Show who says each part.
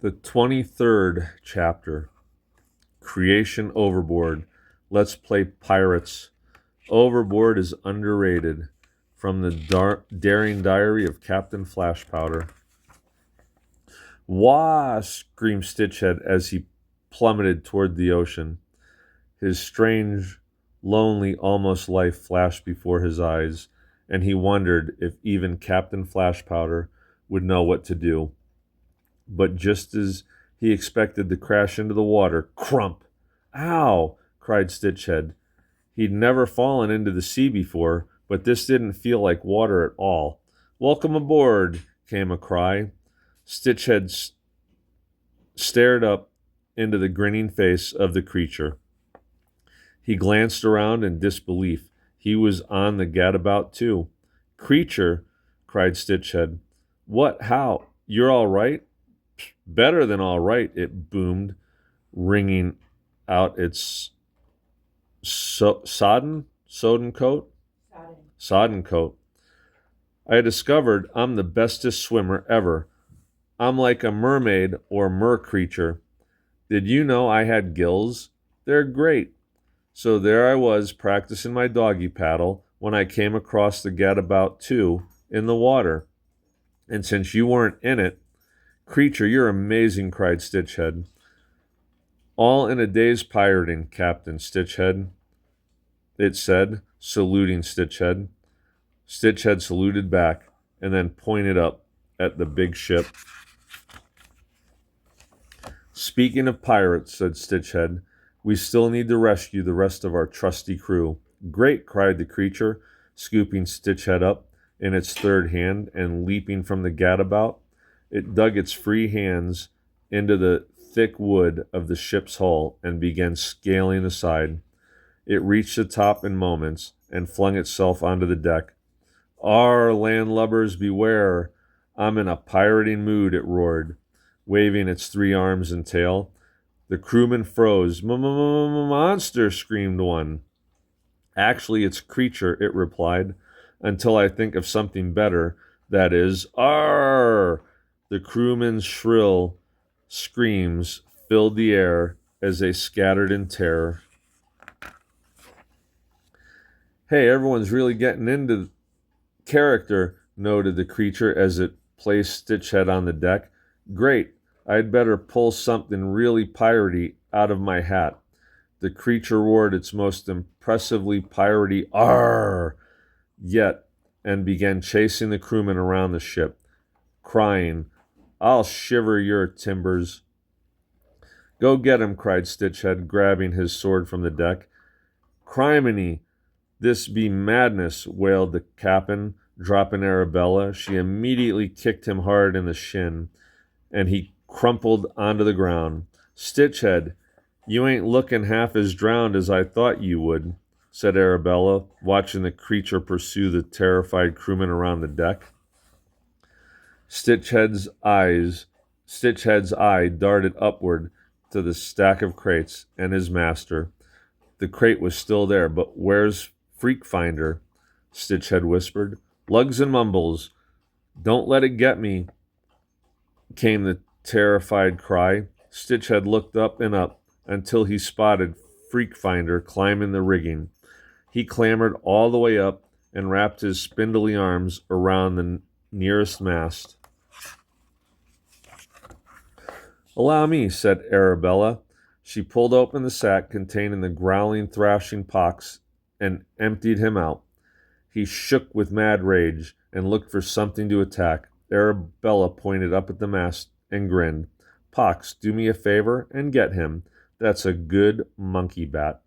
Speaker 1: The 23rd chapter, Creation Overboard. Let's play pirates. Overboard is underrated. From the daring diary of Captain Flashpowder. Wah! Screamed Stitchhead as he plummeted toward the ocean. His strange, lonely, almost life flashed before his eyes, and he wondered if even Captain Flashpowder would know what to do. But just as he expected to crash into the water, crump! Ow! Cried Stitchhead. He'd never fallen into the sea before, but this didn't feel like water at all. Welcome aboard, came a cry. Stitchhead stared up into the grinning face of the creature. He glanced around in disbelief. He was on the gadabout too. Creature, cried Stitchhead. What? How? You're all right? Better than all right, it boomed, wringing out its sodden coat? Sodden coat. I discovered I'm the bestest swimmer ever. I'm like a mermaid or mer creature. Did you know I had gills? They're great. So there I was practicing my doggy paddle when I came across the gadabout too in the water. And since you weren't in it, creature, you're amazing, cried Stitchhead. All in a day's pirating, Captain Stitchhead, it said, saluting Stitchhead. Stitchhead saluted back and then pointed up at the big ship. Speaking of pirates, said Stitchhead, we still need to rescue the rest of our trusty crew. Great, cried the creature, scooping Stitchhead up in its third hand and leaping from the gadabout. It dug its free hands into the thick wood of the ship's hull and began scaling the side. It reached the top in moments and flung itself onto the deck. Arr, landlubbers, beware! I'm in a pirating mood, it roared, waving its 3 arms and tail. The crewmen froze. Monster, screamed one. Actually, it's creature, it replied, until I think of something better. That is, arr! The crewmen's shrill screams filled the air as they scattered in terror. Hey, everyone's really getting into character, noted the creature as it placed Stitchhead on the deck. Great. I'd better pull something really piratey out of my hat. The creature roared its most impressively piratey arr yet and began chasing the crewmen around the ship, crying, I'll shiver your timbers. Go get him, cried Stitchhead, grabbing his sword from the deck. Criminy, this be madness, wailed the captain, dropping Arabella. She immediately kicked him hard in the shin, and he crumpled onto the ground. Stitchhead, you ain't looking half as drowned as I thought you would, said Arabella, watching the creature pursue the terrified crewmen around the deck. Stitchhead's eye darted upward to the stack of crates and his master. The crate was still there, but where's Freak Finder? Stitchhead whispered. Lugs and mumbles. Don't let it get me, came the terrified cry. Stitchhead looked up and up until he spotted Freak Finder climbing the rigging. He clambered all the way up and wrapped his spindly arms around the nearest mast. Allow me, said Arabella. She pulled open the sack containing the growling, thrashing pox and emptied him out. He shook with mad rage and looked for something to attack. Arabella pointed up at the mast and grinned. Pox, do me a favor and get him. That's a good monkey bat.